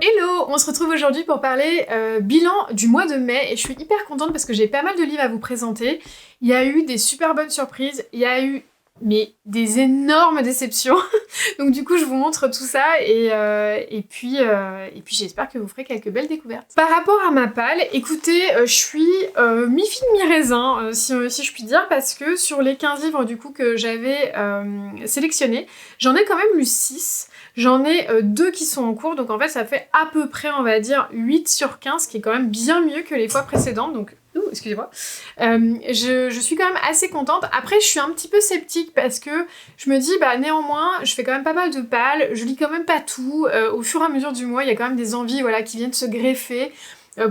Hello, on se retrouve aujourd'hui pour parler bilan du mois de mai et je suis hyper contente parce que j'ai pas mal de livres à vous présenter. Il y a eu des super bonnes surprises, il y a eu des énormes déceptions. Donc du coup je vous montre tout ça et puis j'espère que vous ferez quelques belles découvertes. Par rapport à ma palle, écoutez, je suis mi-figue mi-raisin si je puis dire, parce que sur les 15 livres du coup que j'avais sélectionnés, j'en ai quand même lu 6. J'en ai 2 qui sont en cours, donc en fait ça fait à peu près, on va dire, 8 sur 15, qui est quand même bien mieux que les fois précédentes, donc... Ouh, excusez-moi. Je suis quand même assez contente. Après, je suis un petit peu sceptique parce que je me dis, bah néanmoins, je fais quand même pas mal de pales, je lis quand même pas tout. Au fur et à mesure du mois, il y a quand même des envies voilà, qui viennent se greffer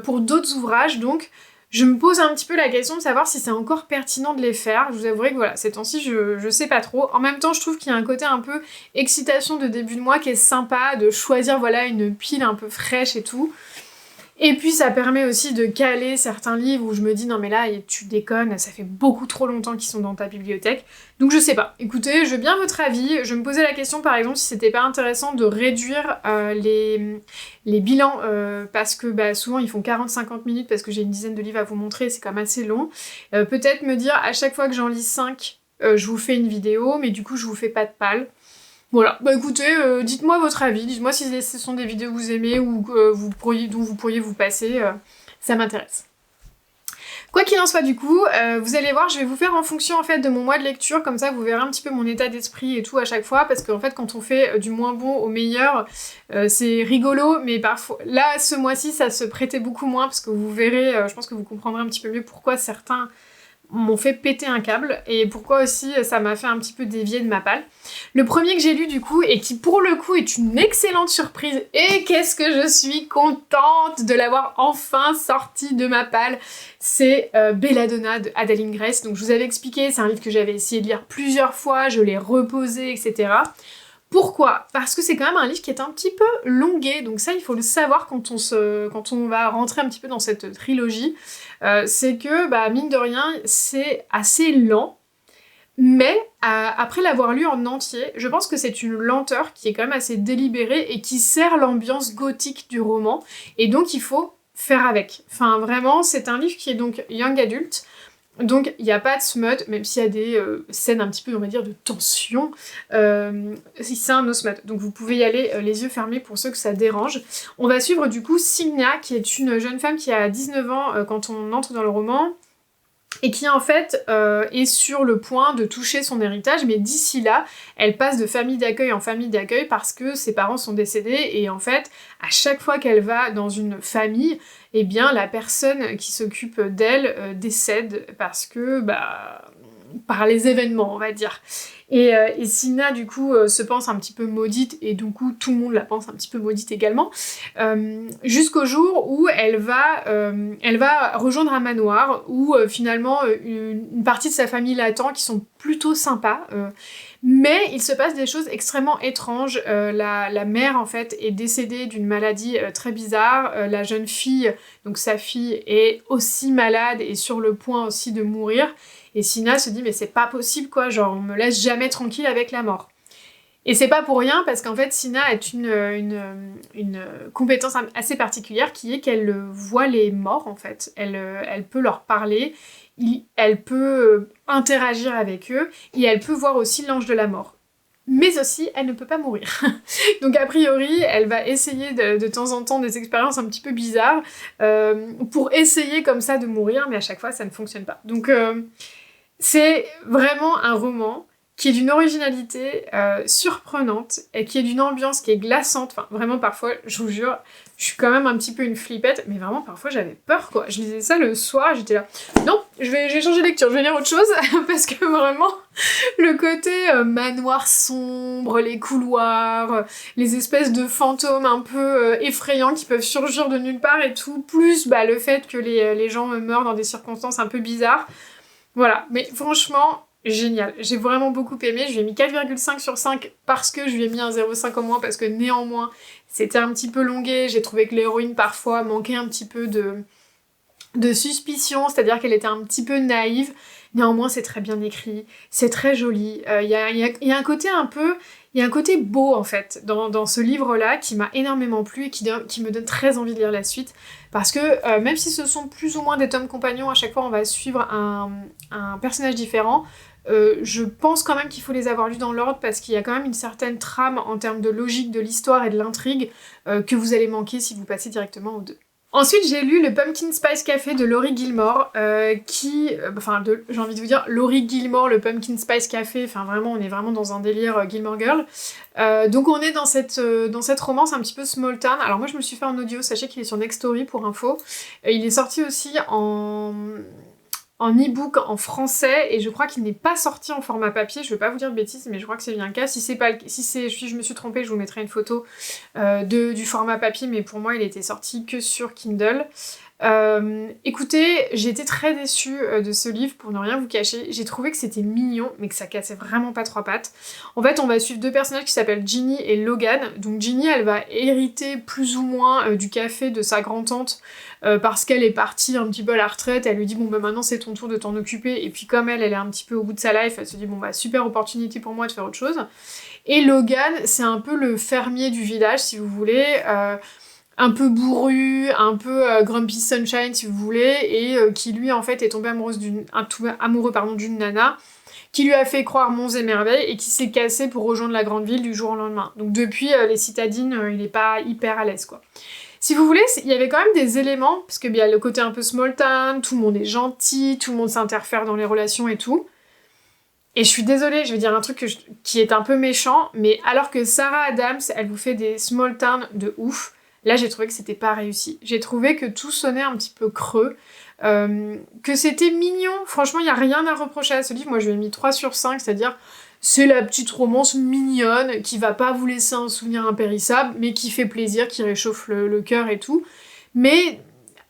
pour d'autres ouvrages, donc... Je me pose un petit peu la question de savoir si c'est encore pertinent de les faire. Je vous avouerai que voilà, ces temps-ci, je sais pas trop. En même temps, je trouve qu'il y a un côté un peu excitation de début de mois qui est sympa, de choisir voilà une pile un peu fraîche et tout. Et puis ça permet aussi de caler certains livres où je me dis non mais là tu déconnes, ça fait beaucoup trop longtemps qu'ils sont dans ta bibliothèque. Donc je sais pas. Écoutez, je veux bien votre avis. Je me posais la question par exemple si c'était pas intéressant de réduire les bilans parce que bah, souvent ils font 40-50 minutes parce que j'ai une dizaine de livres à vous montrer, c'est quand même assez long. Peut-être me dire à chaque fois que j'en lis 5, je vous fais une vidéo, mais du coup je vous fais pas de pales. Voilà, bah écoutez, dites-moi votre avis, dites-moi si ce sont des vidéos que vous aimez ou que dont vous pourriez vous passer, ça m'intéresse. Quoi qu'il en soit du coup, vous allez voir, je vais vous faire en fonction en fait de mon mois de lecture, comme ça vous verrez un petit peu mon état d'esprit et tout à chaque fois, parce qu'en fait quand on fait du moins bon au meilleur, c'est rigolo, mais parfois, là ce mois-ci ça se prêtait beaucoup moins, parce que vous verrez, je pense que vous comprendrez un petit peu mieux pourquoi certains m'ont fait péter un câble, et pourquoi aussi ça m'a fait un petit peu dévier de ma palle. Le premier que j'ai lu du coup, et qui pour le coup est une excellente surprise, et qu'est-ce que je suis contente de l'avoir enfin sorti de ma palle, c'est Belladonna de Adeline Grace. Donc je vous avais expliqué, c'est un livre que j'avais essayé de lire plusieurs fois, je l'ai reposé, etc. Pourquoi ? Parce que c'est quand même un livre qui est un petit peu longué, donc ça il faut le savoir quand on va rentrer un petit peu dans cette trilogie. C'est que, bah, mine de rien, c'est assez lent, mais après l'avoir lu en entier, je pense que c'est une lenteur qui est quand même assez délibérée et qui sert l'ambiance gothique du roman, et donc il faut faire avec. Enfin vraiment, c'est un livre qui est donc young adult, donc il n'y a pas de smut, même s'il y a des scènes un petit peu, on va dire, de tension. C'est un no smut, donc vous pouvez y aller les yeux fermés pour ceux que ça dérange. On va suivre du coup Signa, qui est une jeune femme qui a 19 ans quand on entre dans le roman, et qui en fait est sur le point de toucher son héritage, mais d'ici là, elle passe de famille d'accueil en famille d'accueil parce que ses parents sont décédés, et en fait, à chaque fois qu'elle va dans une famille, eh bien la personne qui s'occupe d'elle décède parce que, bah, par les événements, on va dire. Et Sina, du coup, se pense un petit peu maudite, et du coup, tout le monde la pense un petit peu maudite également, jusqu'au jour où elle va rejoindre un manoir, où finalement, une partie de sa famille l'attend, qui sont plutôt sympas, mais il se passe des choses extrêmement étranges. La mère, en fait, est décédée d'une maladie très bizarre, la jeune fille, donc sa fille, est aussi malade et sur le point aussi de mourir, et Sina se dit mais c'est pas possible quoi, genre on me laisse jamais tranquille avec la mort. Et c'est pas pour rien parce qu'en fait Sina a une compétence assez particulière qui est qu'elle voit les morts en fait, elle peut leur parler, elle peut interagir avec eux, et elle peut voir aussi l'ange de la mort. Mais aussi, elle ne peut pas mourir. Donc a priori, elle va essayer de temps en temps des expériences un petit peu bizarres pour essayer comme ça de mourir, mais à chaque fois ça ne fonctionne pas. Donc c'est vraiment un roman qui est d'une originalité surprenante, et qui est d'une ambiance qui est glaçante. Enfin, vraiment, parfois, je vous jure, je suis quand même un petit peu une flippette, mais vraiment, parfois, j'avais peur, quoi. Je lisais ça le soir, j'étais là, non, je vais changer de lecture, je vais lire autre chose, parce que vraiment, le côté manoir sombre, les couloirs, les espèces de fantômes un peu effrayants qui peuvent surgir de nulle part et tout, plus bah, le fait que les gens meurent dans des circonstances un peu bizarres. Voilà, mais franchement, génial. J'ai vraiment beaucoup aimé. Je lui ai mis 4,5 sur 5 parce que je lui ai mis un 0,5 au moins, parce que néanmoins, c'était un petit peu longué. J'ai trouvé que l'héroïne, parfois, manquait un petit peu de suspicion, c'est-à-dire qu'elle était un petit peu naïve. Néanmoins, c'est très bien écrit, c'est très joli. Il y a un côté un peu... Il y a un côté beau, en fait, dans ce livre-là, qui m'a énormément plu et qui me donne très envie de lire la suite. Parce que, même si ce sont plus ou moins des tomes compagnons, à chaque fois on va suivre un personnage différent, je pense quand même qu'il faut les avoir lus dans l'ordre, parce qu'il y a quand même une certaine trame en termes de logique de l'histoire et de l'intrigue que vous allez manquer si vous passez directement aux deux. Ensuite, j'ai lu le Pumpkin Spice Café de Laurie Gilmore, j'ai envie de vous dire, Laurie Gilmore, le Pumpkin Spice Café, enfin vraiment, on est vraiment dans un délire Gilmore Girl. Donc on est dans cette romance un petit peu small town. Alors moi, je me le suis fait en audio, sachez qu'il est sur Nextory pour info. Il est sorti aussi en e-book en français, et je crois qu'il n'est pas sorti en format papier, je veux pas vous dire de bêtises, mais je crois que c'est bien le cas. Si je me suis trompée, je vous mettrai une photo du format papier, mais pour moi il était sorti que sur Kindle. Écoutez, j'ai été très déçue de ce livre, pour ne rien vous cacher. J'ai trouvé que c'était mignon, mais que ça cassait vraiment pas trois pattes. En fait, on va suivre deux personnages qui s'appellent Ginny et Logan. Donc Ginny, elle va hériter plus ou moins du café de sa grand-tante, parce qu'elle est partie un petit peu à la retraite. Elle lui dit, bon bah maintenant c'est ton tour de t'en occuper. Et puis comme elle est un petit peu au bout de sa life, elle se dit, bon bah super opportunité pour moi de faire autre chose. Et Logan, c'est un peu le fermier du village, si vous voulez, un peu bourru, un peu grumpy sunshine si vous voulez, et qui lui en fait est tombé amoureux d'une nana, qui lui a fait croire monts et merveilles, et qui s'est cassé pour rejoindre la grande ville du jour au lendemain. Donc depuis, les citadines, il est pas hyper à l'aise, quoi. Si vous voulez, il y avait quand même des éléments, parce qu'il y a le côté un peu small town, tout le monde est gentil, tout le monde s'interfère dans les relations et tout. Et je suis désolée, je vais dire un truc qui est un peu méchant, mais alors que Sarah Adams, elle vous fait des small town de ouf, là j'ai trouvé que c'était pas réussi. J'ai trouvé que tout sonnait un petit peu creux, que c'était mignon. Franchement, il n'y a rien à reprocher à ce livre. Moi je lui ai mis 3 sur 5, c'est-à-dire c'est la petite romance mignonne qui va pas vous laisser un souvenir impérissable, mais qui fait plaisir, qui réchauffe le cœur et tout. Mais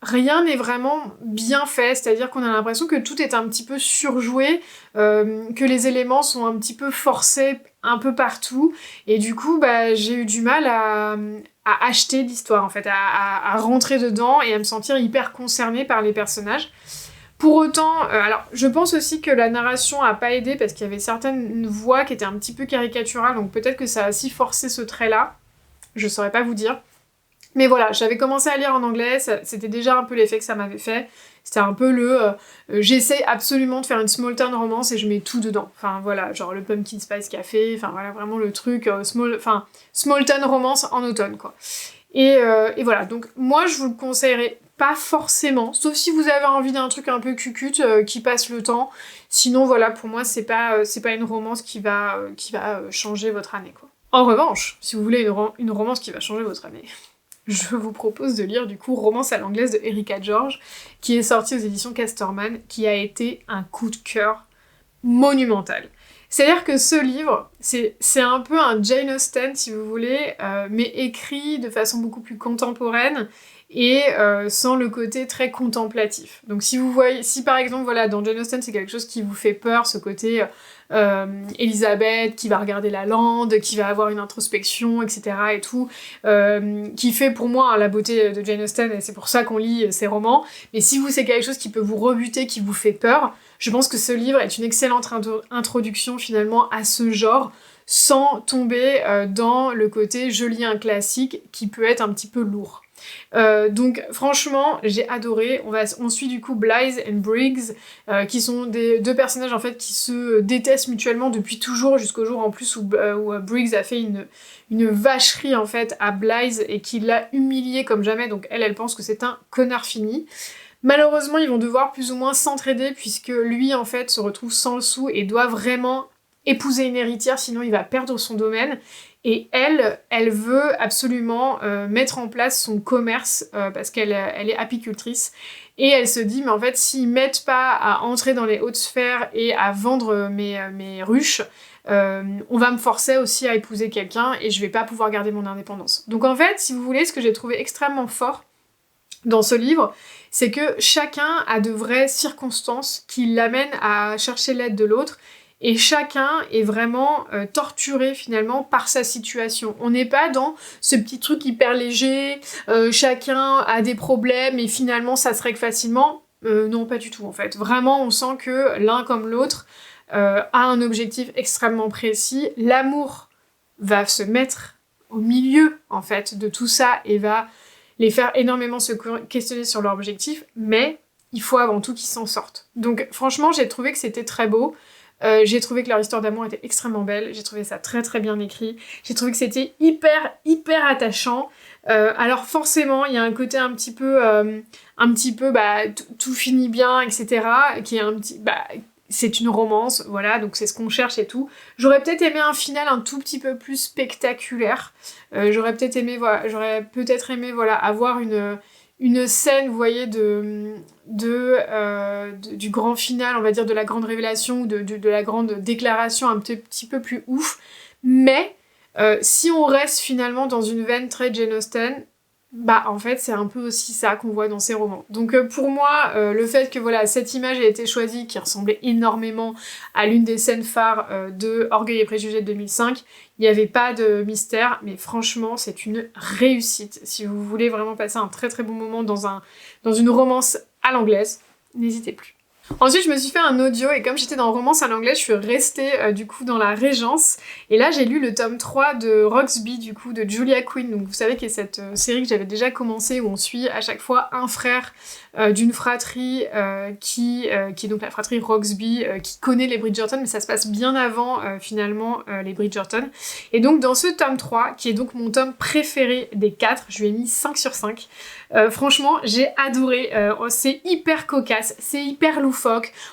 rien n'est vraiment bien fait, c'est-à-dire qu'on a l'impression que tout est un petit peu surjoué, que les éléments sont un petit peu forcés un peu partout, et du coup bah, j'ai eu du mal à acheter l'histoire en fait, à rentrer dedans et à me sentir hyper concernée par les personnages. Pour autant, alors je pense aussi que la narration a pas aidé, parce qu'il y avait certaines voix qui étaient un petit peu caricaturales, donc peut-être que ça a aussi forcé ce trait-là, je saurais pas vous dire. Mais voilà, j'avais commencé à lire en anglais, c'était déjà un peu l'effet que ça m'avait fait. C'était un peu j'essaie absolument de faire une small town romance et je mets tout dedans. Enfin voilà, genre le Pumpkin Spice Café, enfin voilà, vraiment le truc small town romance en automne, quoi. Et voilà, donc moi je vous le conseillerais pas forcément, sauf si vous avez envie d'un truc un peu cucute qui passe le temps. Sinon voilà, pour moi c'est pas une romance qui va changer votre année, quoi. En revanche, si vous voulez une romance qui va changer votre année, je vous propose de lire du coup Romance à l'anglaise de Erika George, qui est sortie aux éditions Casterman, qui a été un coup de cœur monumental. C'est-à-dire que ce livre, c'est un peu un Jane Austen si vous voulez, mais écrit de façon beaucoup plus contemporaine et sans le côté très contemplatif. Donc si par exemple voilà, dans Jane Austen c'est quelque chose qui vous fait peur, ce côté Elisabeth qui va regarder la lande, qui va avoir une introspection, etc. et tout, qui fait pour moi la beauté de Jane Austen, et c'est pour ça qu'on lit ses romans. Mais si c'est quelque chose qui peut vous rebuter, qui vous fait peur, je pense que ce livre est une excellente introduction finalement à ce genre, sans tomber dans le côté je lis un classique qui peut être un petit peu lourd. Donc franchement j'ai adoré. On suit du coup Blythe et Briggs, qui sont deux personnages en fait qui se détestent mutuellement depuis toujours, jusqu'au jour en plus où Briggs a fait une vacherie en fait à Blythe et qui l'a humilié comme jamais, donc elle pense que c'est un connard fini. Malheureusement ils vont devoir plus ou moins s'entraider, puisque lui en fait se retrouve sans le sou et doit vraiment épouser une héritière, sinon il va perdre son domaine. Et elle veut absolument mettre en place son commerce, parce qu'elle est apicultrice. Et elle se dit, mais en fait, s'ils m'aident pas à entrer dans les hautes sphères et à vendre mes ruches, on va me forcer aussi à épouser quelqu'un et je vais pas pouvoir garder mon indépendance. Donc en fait, si vous voulez, ce que j'ai trouvé extrêmement fort dans ce livre, c'est que chacun a de vraies circonstances qui l'amènent à chercher l'aide de l'autre, et chacun est vraiment torturé finalement par sa situation. On n'est pas dans ce petit truc hyper léger, chacun a des problèmes et finalement ça se règle facilement. Non, pas du tout en fait. Vraiment, on sent que l'un comme l'autre a un objectif extrêmement précis. L'amour va se mettre au milieu en fait de tout ça et va les faire énormément se questionner sur leur objectif, mais il faut avant tout qu'ils s'en sortent. Donc franchement, j'ai trouvé que c'était très beau. J'ai trouvé que leur histoire d'amour était extrêmement belle, j'ai trouvé ça très très bien écrit, j'ai trouvé que c'était hyper attachant. Alors forcément, il y a un côté un petit peu tout finit bien, etc. qui est un petit... c'est une romance, voilà, donc c'est ce qu'on cherche et tout. J'aurais peut-être aimé un final un tout petit peu plus spectaculaire. J'aurais peut-être aimé, avoir une scène, vous voyez, du grand final, on va dire, de la grande révélation, ou de la grande déclaration un petit peu plus ouf. Mais si on reste finalement dans une veine très Jane Austen, en fait, c'est un peu aussi ça qu'on voit dans ces romans. Donc pour moi, le fait que voilà, cette image ait été choisie, qui ressemblait énormément à l'une des scènes phares de Orgueil et Préjugés de 2005, il n'y avait pas de mystère, mais franchement, c'est une réussite. Si vous voulez vraiment passer un très très bon moment dans une romance à l'anglaise, n'hésitez plus. Ensuite, je me suis fait un audio et comme j'étais dans romance à l'anglais, je suis restée du coup dans la Régence. Et là, j'ai lu le tome 3 de Roxby, du coup, de Julia Quinn. Donc vous savez qu'il y a cette série que j'avais déjà commencé où on suit à chaque fois un frère d'une fratrie qui est donc la fratrie Roxby, qui connaît les Bridgerton, mais ça se passe bien avant finalement les Bridgerton. Et donc dans ce tome 3, qui est donc mon tome préféré des 4, je lui ai mis 5 sur 5. Franchement, j'ai adoré, c'est hyper cocasse, c'est hyper loufoque.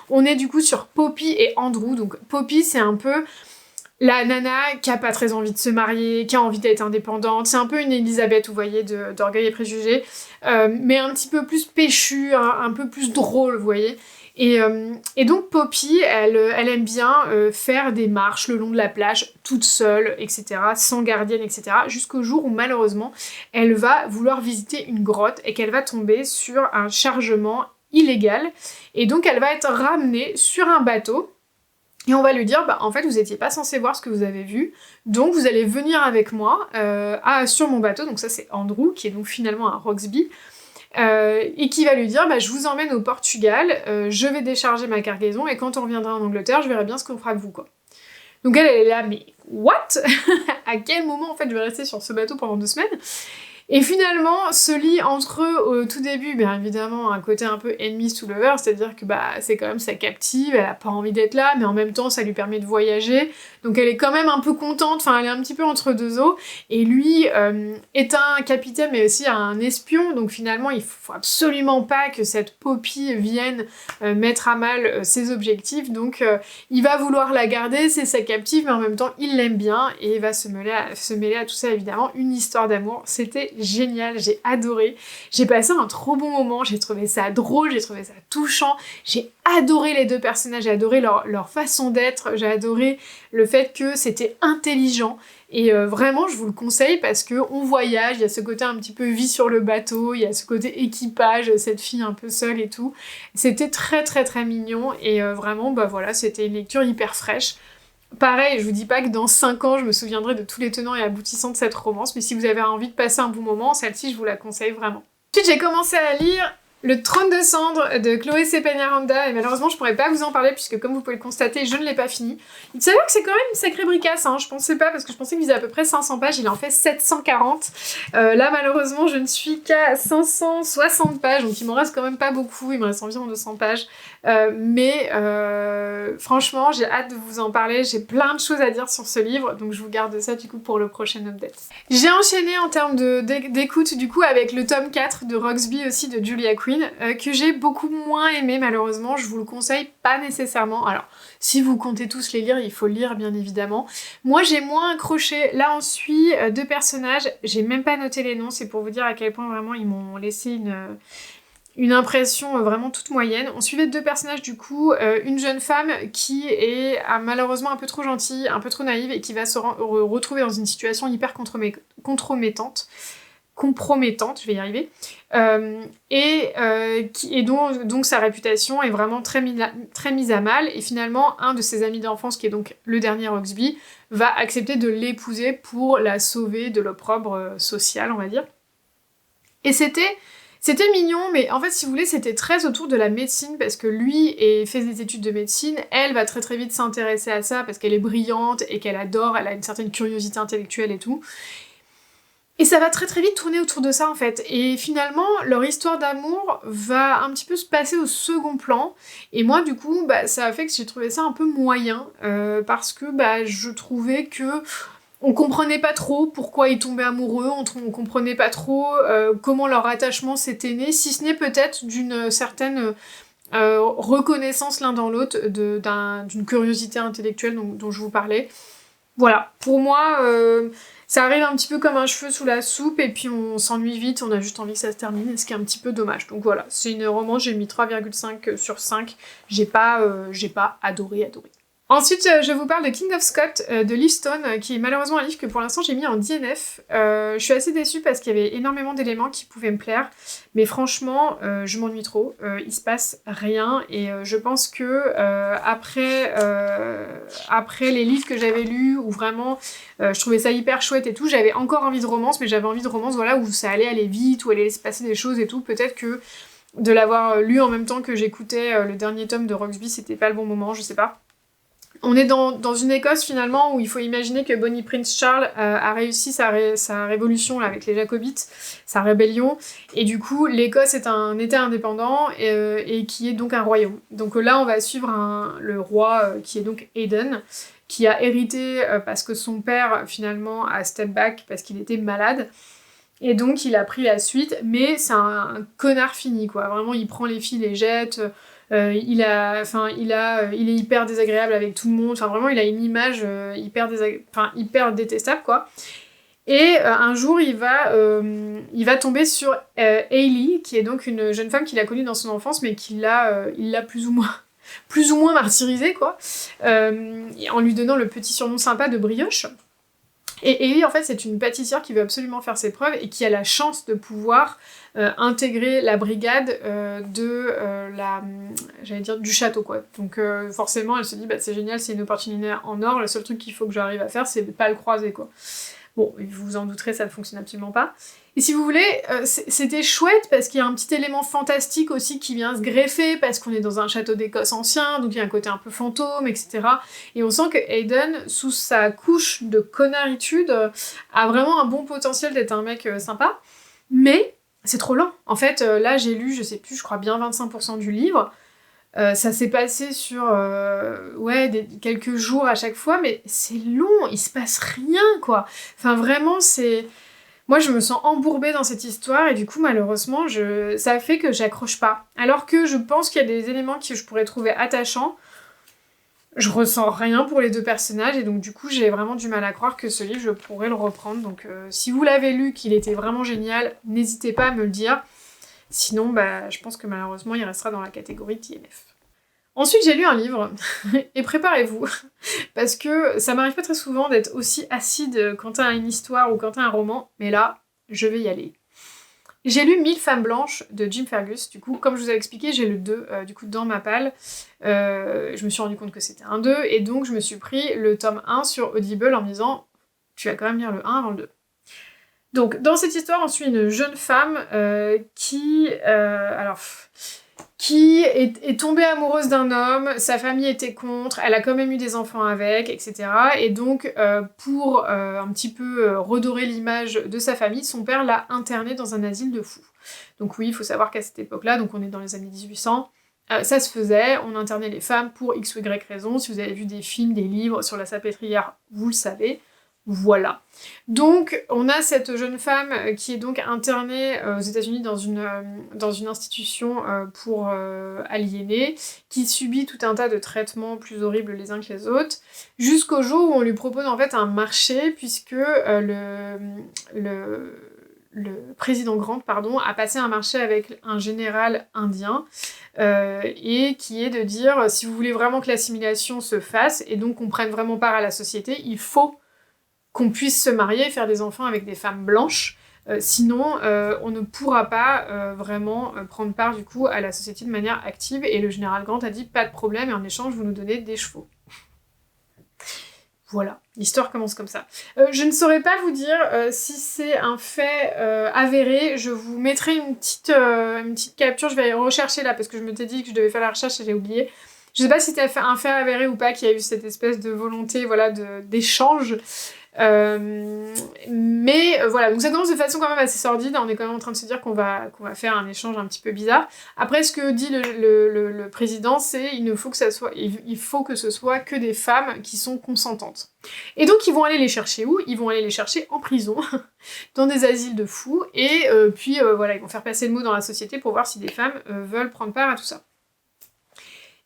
On est du coup sur Poppy et Andrew. Donc Poppy, c'est un peu la nana qui a pas très envie de se marier, qui a envie d'être indépendante. C'est un peu une Elisabeth, vous voyez, d'Orgueil et Préjugés, mais un petit peu plus péchue, un peu plus drôle, vous voyez. Et donc Poppy, elle aime bien faire des marches le long de la plage, toute seule, etc., sans gardienne, etc., jusqu'au jour où malheureusement, elle va vouloir visiter une grotte et qu'elle va tomber sur un chargement illégal. Et donc elle va être ramenée sur un bateau. Et on va lui dire, en fait, vous étiez pas censé voir ce que vous avez vu, donc vous allez venir avec moi sur mon bateau. Donc ça, c'est Andrew, qui est donc finalement un Roxby, et qui va lui dire, je vous emmène au Portugal, je vais décharger ma cargaison, et quand on reviendra en Angleterre, je verrai bien ce qu'on fera de vous, quoi. Donc elle est là, mais what? À quel moment, en fait, je vais rester sur ce bateau pendant 2 semaines? Et finalement, se lie entre eux au tout début, bien évidemment, un côté un peu enemies to lovers, c'est-à-dire que c'est quand même sa captive, elle a pas envie d'être là, mais en même temps, ça lui permet de voyager, donc elle est quand même un peu contente, enfin, elle est un petit peu entre deux eaux, et lui est un capitaine, mais aussi un espion, donc finalement, il faut absolument pas que cette Poppy vienne mettre à mal ses objectifs, donc il va vouloir la garder, c'est sa captive, mais en même temps, il l'aime bien, et il va se mêler à tout ça, évidemment, une histoire d'amour. C'était génial, j'ai adoré, j'ai passé un trop bon moment, j'ai trouvé ça drôle, j'ai trouvé ça touchant, j'ai adoré les deux personnages, j'ai adoré leur façon d'être, j'ai adoré le fait que c'était intelligent, et vraiment je vous le conseille parce que on voyage, il y a ce côté un petit peu vie sur le bateau, il y a ce côté équipage, cette fille un peu seule et tout, c'était très très très mignon, et vraiment voilà, c'était une lecture hyper fraîche. Pareil, je vous dis pas que dans 5 ans, je me souviendrai de tous les tenants et aboutissants de cette romance, mais si vous avez envie de passer un bon moment, celle-ci, je vous la conseille vraiment. Ensuite, j'ai commencé à lire Le Trône de cendre de Chloé Sepeñaranda, et malheureusement, je pourrais pas vous en parler, puisque comme vous pouvez le constater, je ne l'ai pas fini. Il s'avère que c'est quand même une sacrée bricasse, je pensais pas, parce que je pensais qu'il faisait à peu près 500 pages, il en fait 740. Là, malheureusement, je ne suis qu'à 560 pages, donc il m'en reste quand même pas beaucoup, il me reste environ 200 pages. Mais franchement, j'ai hâte de vous en parler, j'ai plein de choses à dire sur ce livre, donc je vous garde ça du coup pour le prochain update. J'ai enchaîné en termes d'écoute du coup avec le tome 4 de Roxby aussi de Julia Quinn, que j'ai beaucoup moins aimé malheureusement, je vous le conseille pas nécessairement. Alors, si vous comptez tous les lire, il faut le lire bien évidemment. Moi j'ai moins accroché, là on suit 2 personnages, j'ai même pas noté les noms, c'est pour vous dire à quel point vraiment ils m'ont laissé une impression vraiment toute moyenne. On suivait 2 personnages du coup, une jeune femme qui est malheureusement un peu trop gentille, un peu trop naïve et qui va se retrouver dans une situation hyper compromettante. compromettante, je vais y arriver, et donc sa réputation est vraiment très mise à mal, et finalement un de ses amis d'enfance, qui est donc le dernier Roxby, va accepter de l'épouser pour la sauver de l'opprobre social, on va dire. Et c'était mignon, mais en fait, si vous voulez, c'était très autour de la médecine, parce que lui fait des études de médecine, elle va très très vite s'intéresser à ça, parce qu'elle est brillante, et qu'elle adore, elle a une certaine curiosité intellectuelle et tout. Et ça va très très vite tourner autour de ça, en fait. Et finalement, leur histoire d'amour va un petit peu se passer au second plan, et moi, du coup, ça a fait que j'ai trouvé ça un peu moyen, parce que je trouvais que on comprenait pas trop pourquoi ils tombaient amoureux, on comprenait pas trop comment leur attachement s'était né, si ce n'est peut-être d'une certaine reconnaissance l'un dans l'autre d'une curiosité intellectuelle dont je vous parlais. Voilà, pour moi, ça arrive un petit peu comme un cheveu sous la soupe, et puis on s'ennuie vite, on a juste envie que ça se termine, ce qui est un petit peu dommage. Donc voilà, c'est une romance, j'ai mis 3,5 sur 5, j'ai pas adoré. Ensuite, je vous parle de King of Scott de Liv Stone, qui est malheureusement un livre que pour l'instant j'ai mis en DNF. Je suis assez déçue parce qu'il y avait énormément d'éléments qui pouvaient me plaire, mais franchement, je m'ennuie trop. Il se passe rien, et je pense que après les livres que j'avais lus, où vraiment je trouvais ça hyper chouette et tout, j'avais encore envie de romance, mais j'avais envie de romance, voilà, où ça allait aller vite, où allait se passer des choses et tout. Peut-être que de l'avoir lu en même temps que j'écoutais le dernier tome de Roxby, c'était pas le bon moment, je sais pas. On est dans une Écosse finalement où il faut imaginer que Bonnie Prince Charles a réussi sa révolution là, avec les Jacobites, sa rébellion, et du coup l'Écosse est un État indépendant et qui est donc un royaume. Donc là on va suivre le roi qui est donc Aidan, qui a hérité parce que son père finalement a step back parce qu'il était malade. Et donc il a pris la suite, mais c'est un connard fini quoi, vraiment il prend les filles, les jette... il est hyper désagréable avec tout le monde, enfin vraiment il a une image hyper détestable quoi. Et un jour il va tomber sur Hayley, qui est donc une jeune femme qu'il a connue dans son enfance, mais il l'a plus ou moins martyrisée quoi, en lui donnant le petit surnom sympa de Brioche. Et Hayley, en fait, c'est une pâtissière qui veut absolument faire ses preuves et qui a la chance de pouvoir intégrer la brigade du château, quoi. Donc forcément, elle se dit, c'est génial, c'est une opportunité en or, le seul truc qu'il faut que j'arrive à faire, c'est de pas le croiser, quoi. Bon, vous vous en douterez, ça ne fonctionne absolument pas. Et si vous voulez, c'était chouette parce qu'il y a un petit élément fantastique aussi qui vient se greffer, parce qu'on est dans un château d'Écosse ancien, donc il y a un côté un peu fantôme, etc. Et on sent que Aidan, sous sa couche de connaritude, a vraiment un bon potentiel d'être un mec sympa, mais c'est trop lent. En fait, là j'ai lu, je crois bien 25% du livre. Ça s'est passé sur quelques jours à chaque fois, mais c'est long, il se passe rien, quoi. Enfin, vraiment, moi, je me sens embourbée dans cette histoire, et du coup, malheureusement, ça fait que j'accroche pas. Alors que je pense qu'il y a des éléments que je pourrais trouver attachants, je ressens rien pour les deux personnages, et donc du coup, j'ai vraiment du mal à croire que ce livre, je pourrais le reprendre. Donc, si vous l'avez lu, qu'il était vraiment génial, n'hésitez pas à me le dire. Sinon, je pense que malheureusement, il restera dans la catégorie TNF. Ensuite, j'ai lu un livre, et préparez-vous, parce que ça m'arrive pas très souvent d'être aussi acide quand t'as une histoire ou quand t'as un roman, mais là, je vais y aller. J'ai lu 1000 femmes blanches de Jim Fergus, du coup, comme je vous ai expliqué, j'ai le 2, du coup, dans ma palle. Je me suis rendu compte que c'était un 2, et donc je me suis pris le tome 1 sur Audible en me disant « Tu vas quand même lire le 1 avant le 2 ». Donc, dans cette histoire, on suit une jeune femme qui est tombée amoureuse d'un homme, sa famille était contre, elle a quand même eu des enfants avec, etc. Et donc, pour un petit peu redorer l'image de sa famille, son père l'a internée dans un asile de fous. Donc oui, il faut savoir qu'à cette époque-là, donc on est dans les années 1800, ça se faisait, on internait les femmes pour X ou Y raison. Si vous avez vu des films, des livres sur la salpêtrière, vous le savez. Voilà. Donc, on a cette jeune femme qui est donc internée aux États-Unis dans une institution pour aliénés, qui subit tout un tas de traitements plus horribles les uns que les autres, jusqu'au jour où on lui propose en fait un marché, puisque le président Grant, a passé un marché avec un général indien, et qui est de dire, si vous voulez vraiment que l'assimilation se fasse, et donc qu'on prenne vraiment part à la société, il faut qu'on puisse se marier et faire des enfants avec des femmes blanches. Sinon, on ne pourra pas vraiment prendre part du coup à la société de manière active. Et le général Grant a dit pas de problème, et en échange, vous nous donnez des chevaux. Voilà, l'histoire commence comme ça. Je ne saurais pas vous dire si c'est un fait avéré. Je vous mettrai une petite capture, je vais aller rechercher là, parce que je m'étais dit que je devais faire la recherche et j'ai oublié. Je sais pas si c'était un fait avéré ou pas, qu'il y a eu cette espèce de volonté voilà, d'échange. Mais voilà, donc ça commence de façon quand même assez sordide, on est quand même en train de se dire qu'on va faire un échange un petit peu bizarre. Après, ce que dit le président, c'est il faut que ce soit que des femmes qui sont consentantes. Et donc ils vont aller les chercher où ? Ils vont aller les chercher en prison, dans des asiles de fous, et puis voilà, ils vont faire passer le mot dans la société pour voir si des femmes veulent prendre part à tout ça.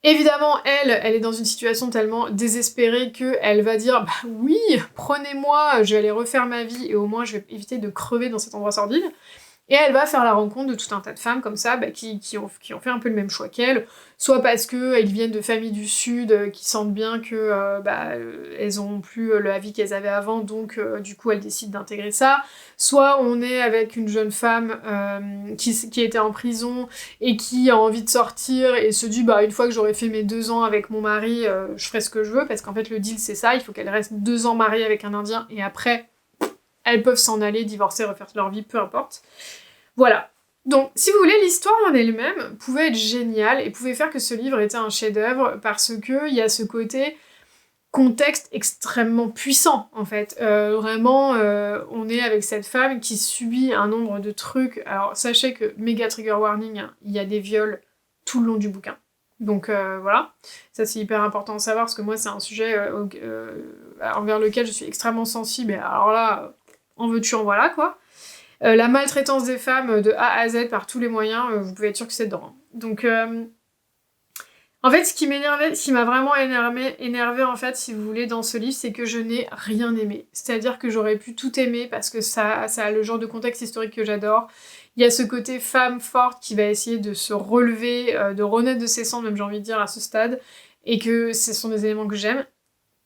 Évidemment, elle est dans une situation tellement désespérée qu'elle va dire bah oui, prenez-moi, je vais aller refaire ma vie et au moins je vais éviter de crever dans cet endroit sordide. Et elle va faire la rencontre de tout un tas de femmes comme ça, qui ont fait un peu le même choix qu'elle, soit parce qu'elles viennent de familles du Sud, qui sentent bien que elles n'ont plus la vie qu'elles avaient avant, donc du coup elles décident d'intégrer ça, soit on est avec une jeune femme qui était en prison et qui a envie de sortir et se dit une fois que j'aurai fait mes 2 ans avec mon mari, je ferai ce que je veux, parce qu'en fait le deal c'est ça, il faut qu'elle reste 2 ans mariée avec un Indien et après elles peuvent s'en aller, divorcer, refaire leur vie, peu importe. Voilà. Donc, si vous voulez, l'histoire en elle-même pouvait être géniale et pouvait faire que ce livre était un chef-d'œuvre parce qu'il y a ce côté contexte extrêmement puissant, en fait. Vraiment, on est avec cette femme qui subit un nombre de trucs. Alors, sachez que, méga trigger warning, hein, il y a des viols tout le long du bouquin. Donc voilà, ça c'est hyper important de savoir, parce que moi c'est un sujet envers lequel je suis extrêmement sensible, et alors là, en veux-tu, en voilà, quoi. La maltraitance des femmes de A à Z par tous les moyens, vous pouvez être sûr que c'est dedans. Donc, en fait, ce qui m'a vraiment énervé en fait, si vous voulez, dans ce livre, c'est que je n'ai rien aimé. C'est-à-dire que j'aurais pu tout aimer parce que ça a le genre de contexte historique que j'adore. Il y a ce côté femme forte qui va essayer de se relever, de renaître de ses cendres, même j'ai envie de dire, à ce stade, et que ce sont des éléments que j'aime.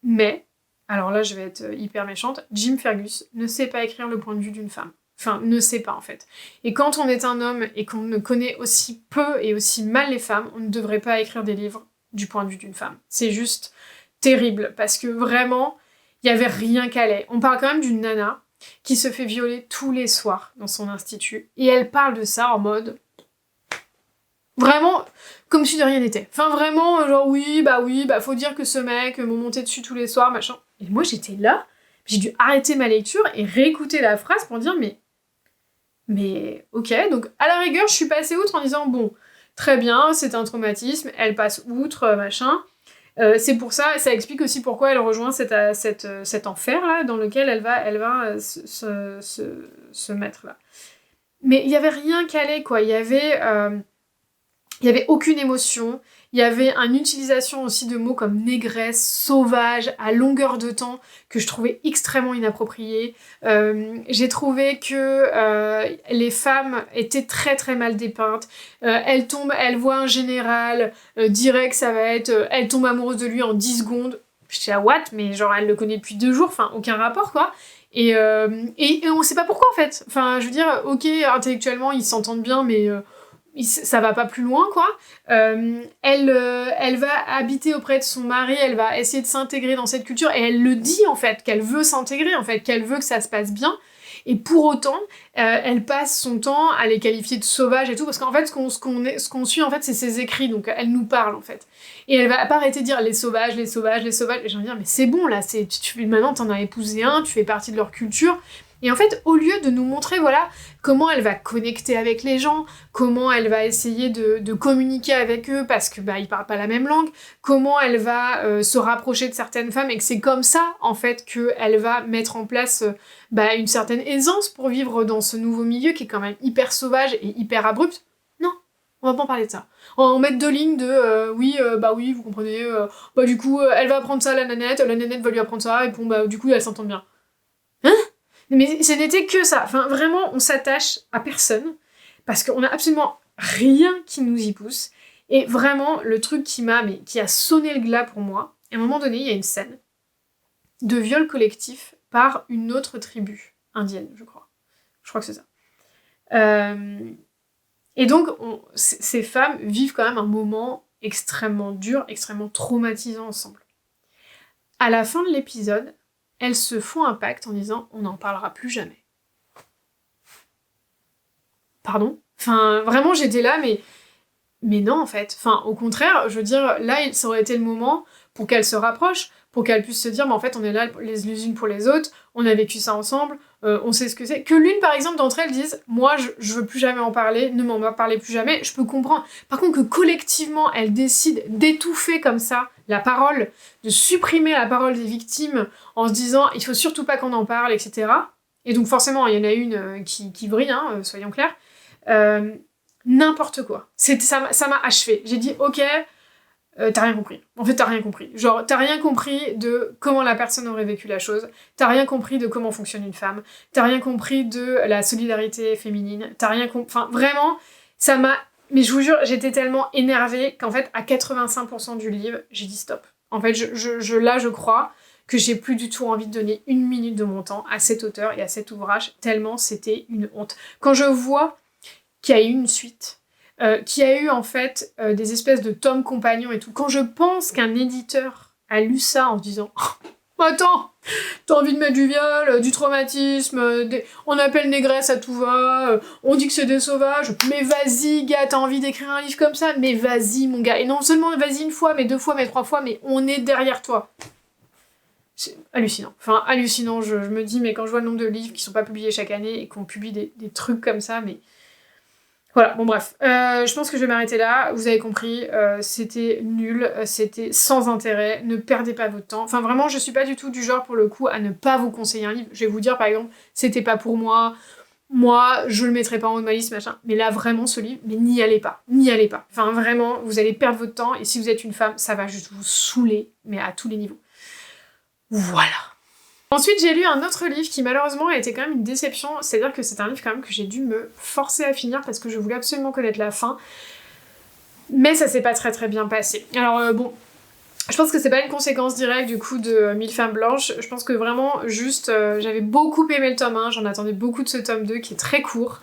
Mais, alors là, je vais être hyper méchante, Jim Fergus ne sait pas écrire le point de vue d'une femme. Enfin, ne sait pas en fait. Et quand on est un homme et qu'on ne connaît aussi peu et aussi mal les femmes, on ne devrait pas écrire des livres du point de vue d'une femme. C'est juste terrible, parce que vraiment, il n'y avait rien qu'à aller. On parle quand même d'une nana qui se fait violer tous les soirs dans son institut, et elle parle de ça en mode... Vraiment, comme si de rien n'était. Enfin vraiment, genre oui, faut dire que ce mec me montait dessus tous les soirs, machin. Et moi j'étais là, j'ai dû arrêter ma lecture et réécouter la phrase pour dire mais ok, donc à la rigueur, je suis passée outre en disant bon, très bien, c'est un traumatisme, elle passe outre, machin. C'est pour ça, ça explique aussi pourquoi elle rejoint cet enfer-là, dans lequel elle va se mettre là. Mais il y avait rien qu'à quoi, il y avait aucune émotion, il y avait une utilisation aussi de mots comme négresse, sauvage, à longueur de temps, que je trouvais extrêmement inapproprié. J'ai trouvé que les femmes étaient très très mal dépeintes. Elle voit un général, direct ça va être, elle tombe amoureuse de lui en 10 secondes. J'étais à what, mais genre elle le connaît depuis 2 jours, enfin aucun rapport quoi. Et on sait pas pourquoi en fait. Enfin je veux dire, ok, intellectuellement ils s'entendent bien, mais... ça va pas plus loin, quoi. Elle va habiter auprès de son mari, elle va essayer de s'intégrer dans cette culture, et elle le dit, en fait, qu'elle veut s'intégrer, en fait, qu'elle veut que ça se passe bien, et pour autant, elle passe son temps à les qualifier de sauvages et tout, parce qu'en fait, ce qu'on suit, en fait, c'est ses écrits, donc elle nous parle, en fait. Et elle va pas arrêter de dire les sauvages, et j'ai envie de dire, mais c'est bon, là, maintenant, t'en as épousé un, tu fais partie de leur culture. Et en fait, au lieu de nous montrer, voilà, comment elle va connecter avec les gens, comment elle va essayer de communiquer avec eux parce que ils parlent pas la même langue, comment elle va se rapprocher de certaines femmes, et que c'est comme ça, en fait, qu'elle va mettre en place une certaine aisance pour vivre dans ce nouveau milieu qui est quand même hyper sauvage et hyper abrupt. Non, on va pas en parler de ça. On va en mettre 2 lignes de oui, vous comprenez, du coup, elle va apprendre ça à la nanette va lui apprendre ça, et bon, du coup, elles s'entendent bien. Hein ? Mais ce n'était que ça. Enfin, vraiment, on s'attache à personne, parce qu'on a absolument rien qui nous y pousse. Et vraiment, le truc qui a sonné le glas pour moi, à un moment donné, il y a une scène de viol collectif par une autre tribu indienne, je crois. Je crois que c'est ça. Et donc, ces femmes vivent quand même un moment extrêmement dur, extrêmement traumatisant ensemble. À la fin de l'épisode, elles se font un pacte en disant « on n'en parlera plus jamais ». Pardon ? Enfin, vraiment, j'étais là, mais non, en fait. Enfin, au contraire, je veux dire, là, ça aurait été le moment pour qu'elles se rapprochent, pour qu'elles puissent se dire, mais en fait, on est là les unes pour les autres, on a vécu ça ensemble, on sait ce que c'est. Que l'une, par exemple, d'entre elles dise, moi, je veux plus jamais en parler, ne m'en parlez plus jamais, je peux comprendre. Par contre, que collectivement, elles décident d'étouffer comme ça la parole, de supprimer la parole des victimes en se disant, il faut surtout pas qu'on en parle, etc. Et donc, forcément, il y en a une qui brille, hein, soyons clairs. N'importe quoi. Ça m'a achevé. J'ai dit, ok, t'as rien compris. En fait, t'as rien compris. Genre, t'as rien compris de comment la personne aurait vécu la chose. T'as rien compris de comment fonctionne une femme. T'as rien compris de la solidarité féminine. T'as rien compris... Enfin, vraiment, ça m'a... Mais je vous jure, j'étais tellement énervée qu'en fait, à 85% du livre, j'ai dit stop. En fait, là, je crois que j'ai plus du tout envie de donner 1 minute de mon temps à cet auteur et à cet ouvrage, tellement c'était une honte. Quand je vois qu'il y a eu une suite, qu'il y a eu en fait des espèces de tomes compagnons et tout. Quand je pense qu'un éditeur a lu ça en se disant « Attends, t'as envie de mettre du viol, du traumatisme, on appelle négresse à tout va, on dit que c'est des sauvages, mais vas-y gars, t'as envie d'écrire un livre comme ça, mais vas-y mon gars. Et non seulement vas-y 1 fois, mais 2 fois, mais 3 fois, mais on est derrière toi. » C'est hallucinant. Enfin, hallucinant, je me dis, mais quand je vois le nombre de livres qui sont pas publiés chaque année et qu'on publie des trucs comme ça, mais... Voilà, bon bref, je pense que je vais m'arrêter là, vous avez compris, c'était nul, c'était sans intérêt, ne perdez pas votre temps. Enfin vraiment, je suis pas du tout du genre pour le coup à ne pas vous conseiller un livre. Je vais vous dire par exemple, c'était pas pour moi, je le mettrai pas en haut de ma liste, machin. Mais là vraiment ce livre, mais n'y allez pas. Enfin vraiment, vous allez perdre votre temps et si vous êtes une femme, ça va juste vous saouler, mais à tous les niveaux. Voilà. Ensuite, j'ai lu un autre livre qui malheureusement a été quand même une déception, c'est-à-dire que c'est un livre quand même que j'ai dû me forcer à finir parce que je voulais absolument connaître la fin, mais ça s'est pas très très bien passé. Alors bon, je pense que c'est pas une conséquence directe du coup de 1000 femmes blanches, je pense que vraiment juste, j'avais beaucoup aimé le tome 1, j'en attendais beaucoup de ce tome 2 qui est très court,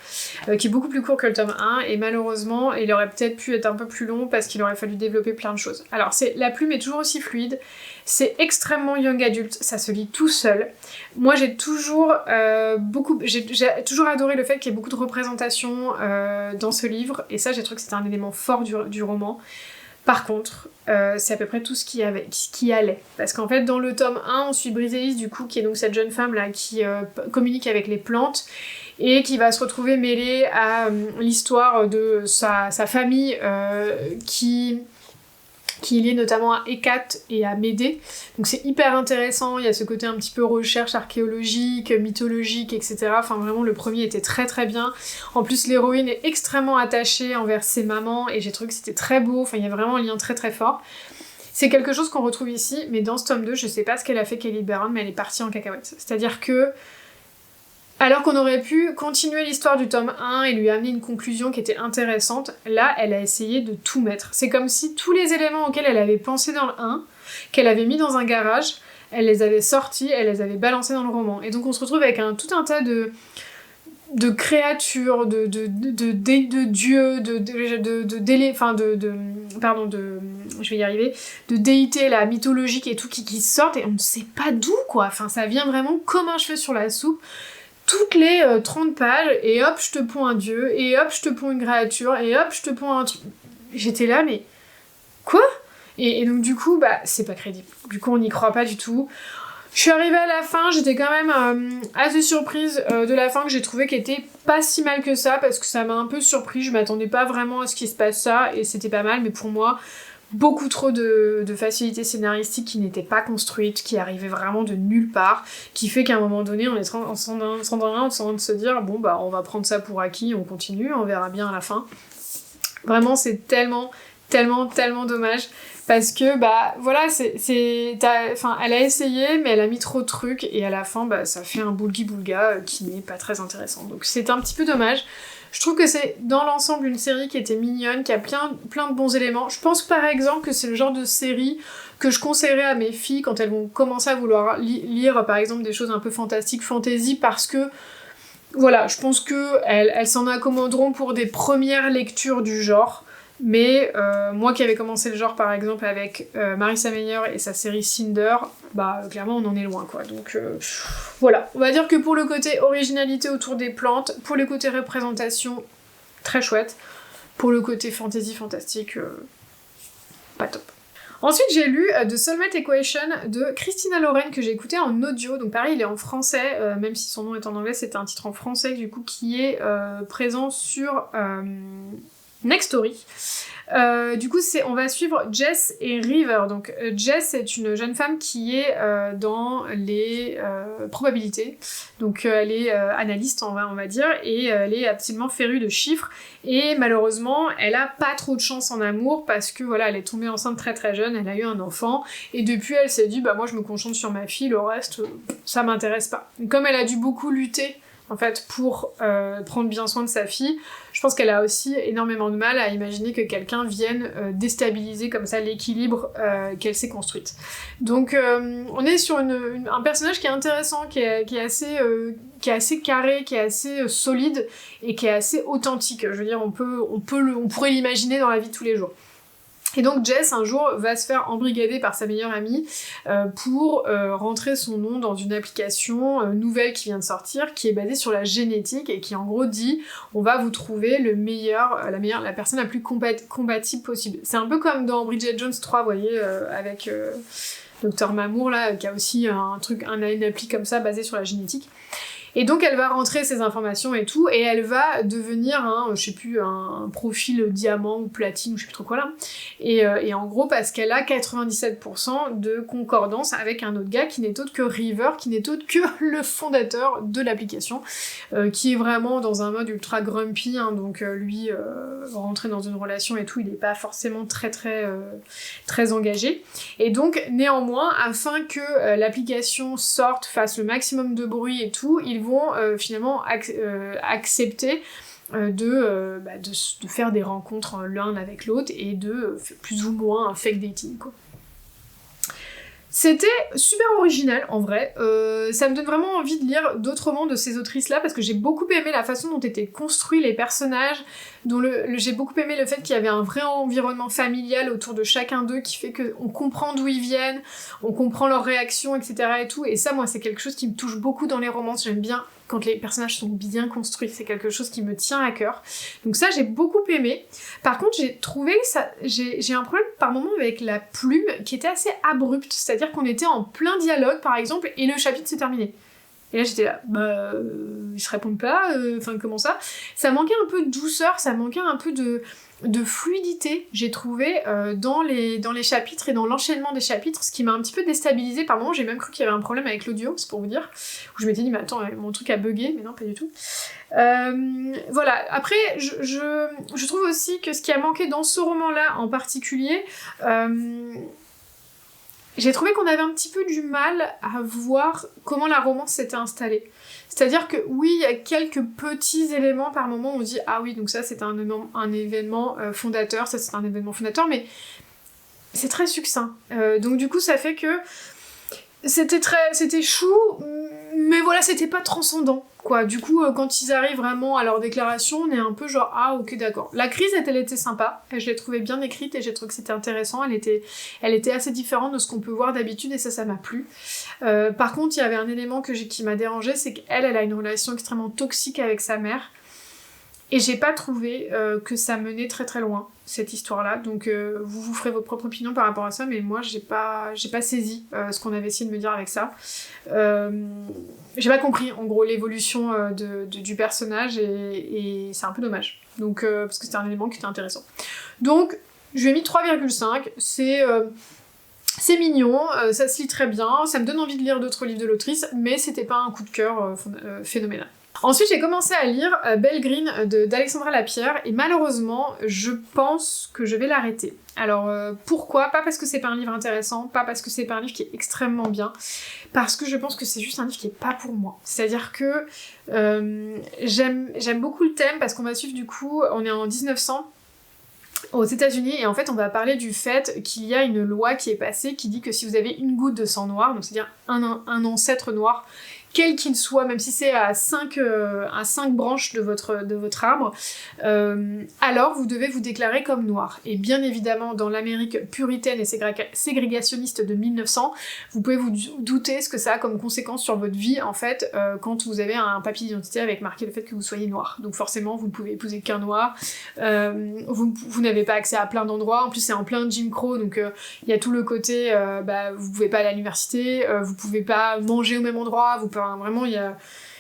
qui est beaucoup plus court que le tome 1, et malheureusement il aurait peut-être pu être un peu plus long parce qu'il aurait fallu développer plein de choses. Alors la plume est toujours aussi fluide, c'est extrêmement young adulte, ça se lit tout seul. Moi j'ai toujours j'ai toujours adoré le fait qu'il y ait beaucoup de représentations dans ce livre, et ça j'ai trouvé que c'était un élément fort du roman. Par contre, c'est à peu près tout ce qui allait. Parce qu'en fait, dans le tome 1, on suit Briseis, du coup, qui est donc cette jeune femme-là qui communique avec les plantes et qui va se retrouver mêlée à l'histoire de sa famille qui est liée notamment à Hécate et à Médée. Donc c'est hyper intéressant, il y a ce côté un petit peu recherche archéologique, mythologique, etc. Enfin vraiment le premier était très très bien. En plus l'héroïne est extrêmement attachée envers ses mamans et j'ai trouvé que c'était très beau, enfin il y a vraiment un lien très très fort. C'est quelque chose qu'on retrouve ici, mais dans ce tome 2, je sais pas ce qu'elle a fait Kelly Barron, mais elle est partie en cacahuète. C'est-à-dire que alors qu'on aurait pu continuer l'histoire du tome 1 et lui amener une conclusion qui était intéressante, là, elle a essayé de tout mettre. C'est comme si tous les éléments auxquels elle avait pensé dans le 1, qu'elle avait mis dans un garage, elle les avait sortis, elle les avait balancés dans le roman. Et donc on se retrouve avec tout un tas de créatures, de dieux, je vais y arriver, de déités là, mythologiques et tout qui sortent et on ne sait pas d'où quoi. Enfin ça vient vraiment comme un cheveu sur la soupe. Toutes les 30 pages, et hop, je te ponds un dieu, et hop, je te ponds une créature, et hop, je te ponds un truc... J'étais là, mais... Quoi ? Et donc du coup, bah, c'est pas crédible. Du coup, on n'y croit pas du tout. Je suis arrivée à la fin, j'étais quand même assez surprise de la fin, que j'ai trouvé qu'elle était pas si mal que ça, parce que ça m'a un peu surpris, je m'attendais pas vraiment à ce qu'il se passe ça, et c'était pas mal, mais pour moi... beaucoup trop de facilités scénaristiques qui n'étaient pas construites, qui arrivaient vraiment de nulle part, qui fait qu'à un moment donné, on est en train de se dire bon bah on va prendre ça pour acquis, on continue, on verra bien à la fin. Vraiment c'est tellement dommage, parce que bah voilà, elle a essayé, mais elle a mis trop de trucs, et à la fin bah ça fait un boulgui-boulga qui n'est pas très intéressant. Donc c'est un petit peu dommage. Je trouve que c'est dans l'ensemble une série qui était mignonne, qui a plein de bons éléments. Je pense par exemple que c'est le genre de série que je conseillerais à mes filles quand elles vont commencer à vouloir lire par exemple des choses un peu fantastiques, fantasy, parce que voilà, je pense qu'elles s'en accommoderont pour des premières lectures du genre. Mais moi qui avais commencé le genre par exemple avec Marissa Meyer et sa série Cinder, bah clairement on en est loin quoi. Donc voilà, on va dire que pour le côté originalité autour des plantes, pour le côté représentation, très chouette. Pour le côté fantasy fantastique, pas top. Ensuite, j'ai lu The Soulmate Equation de Christina Lauren que j'ai écouté en audio. Donc pareil, il est en français, même si son nom est en anglais, c'était un titre en français du coup qui est présent sur Nextory. Du coup, on va suivre Jess et River. Donc Jess est une jeune femme qui est dans les probabilités. Donc elle est analyste, on va dire, et elle est absolument férue de chiffres. Et malheureusement, elle a pas trop de chance en amour parce que voilà, elle est tombée enceinte très très jeune, elle a eu un enfant, et depuis elle s'est dit bah moi je me concentre sur ma fille, le reste ça m'intéresse pas. Et comme elle a dû beaucoup lutter en fait pour prendre bien soin de sa fille, je pense qu'elle a aussi énormément de mal à imaginer que quelqu'un vienne déstabiliser comme ça l'équilibre qu'elle s'est construite. Donc on est sur un personnage qui est intéressant, qui est assez carré, qui est assez solide et qui est assez authentique. Je veux dire, on pourrait l'imaginer dans la vie de tous les jours. Et donc Jess, un jour, va se faire embrigader par sa meilleure amie pour rentrer son nom dans une application nouvelle qui vient de sortir, qui est basée sur la génétique et qui en gros dit on va vous trouver la personne la plus compatible possible. C'est un peu comme dans Bridget Jones 3, vous voyez, avec Dr Mamour, là, qui a aussi une appli comme ça basée sur la génétique. Et donc elle va rentrer ses informations et tout, et elle va devenir un profil diamant ou platine, ou je sais plus trop quoi là. Et en gros, parce qu'elle a 97% de concordance avec un autre gars qui n'est autre que River, qui n'est autre que le fondateur de l'application, qui est vraiment dans un mode ultra grumpy, hein, donc lui, rentrer dans une relation et tout, il est pas forcément très engagé. Et donc, néanmoins, afin que l'application sorte, fasse le maximum de bruit et tout, ils vont finalement accepter de faire des rencontres l'un avec l'autre et de plus ou moins un fake dating, quoi. C'était super original en vrai, ça me donne vraiment envie de lire d'autres romans de ces autrices-là parce que j'ai beaucoup aimé la façon dont étaient construits les personnages, j'ai beaucoup aimé le fait qu'il y avait un vrai environnement familial autour de chacun d'eux qui fait qu'on comprend d'où ils viennent, on comprend leurs réactions, etc. et tout, et ça moi c'est quelque chose qui me touche beaucoup dans les romans, j'aime bien quand les personnages sont bien construits, c'est quelque chose qui me tient à cœur. Donc ça, j'ai beaucoup aimé. Par contre, j'ai trouvé que j'ai un problème par moment avec la plume qui était assez abrupte, c'est-à-dire qu'on était en plein dialogue, par exemple, et le chapitre s'est terminé. Et là, j'étais là, ils se répondent pas, comment ça ? Ça manquait un peu de douceur, ça manquait un peu de fluidité, j'ai trouvé, dans les chapitres et dans l'enchaînement des chapitres, ce qui m'a un petit peu déstabilisée par moments. J'ai même cru qu'il y avait un problème avec l'audio, c'est pour vous dire, où je m'étais dit mais attends, mon truc a bugué, mais non, pas du tout. Voilà, après je trouve aussi que ce qui a manqué dans ce roman-là en particulier, j'ai trouvé qu'on avait un petit peu du mal à voir comment la romance s'était installée. C'est-à-dire que oui, il y a quelques petits éléments par moment où on dit « Ah oui, donc ça c'est un événement fondateur, ça c'est un événement fondateur », mais c'est très succinct. Donc du coup, ça fait que c'était chou, mais voilà, c'était pas transcendant, quoi. Du coup, quand ils arrivent vraiment à leur déclaration, on est un peu genre, ah ok, d'accord. La crise, elle était sympa, je l'ai trouvée bien écrite et j'ai trouvé que c'était intéressant, elle était assez différente de ce qu'on peut voir d'habitude et ça m'a plu. Par contre, il y avait un élément qui m'a dérangée, c'est qu'elle a une relation extrêmement toxique avec sa mère, et j'ai pas trouvé que ça menait très très loin, cette histoire-là, donc vous ferez votre propre opinion par rapport à ça, mais moi j'ai pas saisi ce qu'on avait essayé de me dire avec ça. J'ai pas compris, en gros, l'évolution du personnage, et c'est un peu dommage, donc, parce que c'était un élément qui était intéressant. Donc, je lui ai mis 3,5, c'est mignon, ça se lit très bien, ça me donne envie de lire d'autres livres de l'autrice, mais c'était pas un coup de cœur phénoménal. Ensuite, j'ai commencé à lire Belle Green d'Alexandra Lapierre, et malheureusement, je pense que je vais l'arrêter. Alors, pourquoi ? Pas parce que c'est pas un livre intéressant, pas parce que c'est pas un livre qui est extrêmement bien, parce que je pense que c'est juste un livre qui est pas pour moi. C'est-à-dire que j'aime beaucoup le thème, parce qu'on va suivre du coup, on est en 1900, aux États-Unis, et en fait on va parler du fait qu'il y a une loi qui est passée qui dit que si vous avez une goutte de sang noir, donc c'est-à-dire un ancêtre noir quel qu'il soit, même si c'est à 5 branches de votre arbre, alors vous devez vous déclarer comme noir. Et bien évidemment, dans l'Amérique puritaine et ségrégationniste de 1900, vous pouvez vous douter ce que ça a comme conséquence sur votre vie, en fait, quand vous avez un papier d'identité avec marqué le fait que vous soyez noir. Donc forcément, vous ne pouvez épouser qu'un noir, vous n'avez pas accès à plein d'endroits, en plus c'est en plein Jim Crow, donc il y a tout le côté, vous pouvez pas aller à l'université, vous pouvez pas manger au même endroit, vraiment,